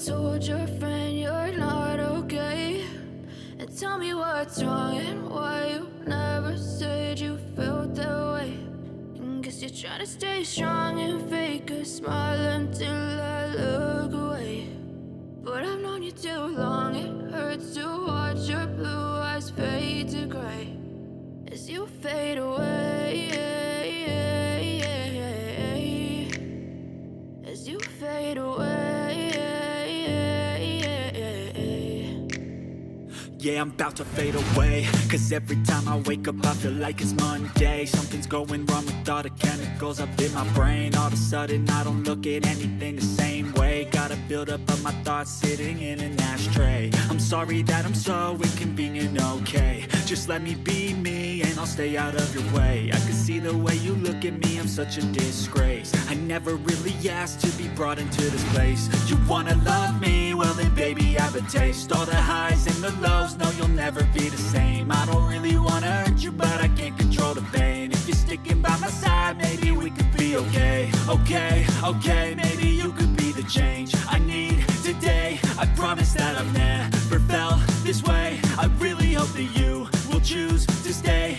told your friend you're not okay? And tell me what's wrong and why you never said you felt that way. And guess you're trying to stay strong and fake a smile until I look away. But I've known you too long, it hurts to watch your blue eyes fade to gray as you fade away, as you fade away. Yeah, I'm about to fade away, cause every time I wake up I feel like it's Monday. Something's going wrong with all the chemicals up in my brain. All of a sudden I don't look at anything the same way. Got a buildup of my thoughts sitting in an ashtray. I'm sorry that I'm so inconvenient, okay? Just let me be me and I'll stay out of your way. I can see the way you look at me, I'm such a disgrace. I never really asked to be brought into this place. You wanna love me? Well then baby have a taste. All the highs and the lows, no you'll never be the same. I don't really wanna hurt you but I can't control the pain. If you're sticking by my side maybe we could be okay. Okay, maybe you could be the change I need today. I promise that I've never felt this way. I really hope that you will choose to stay.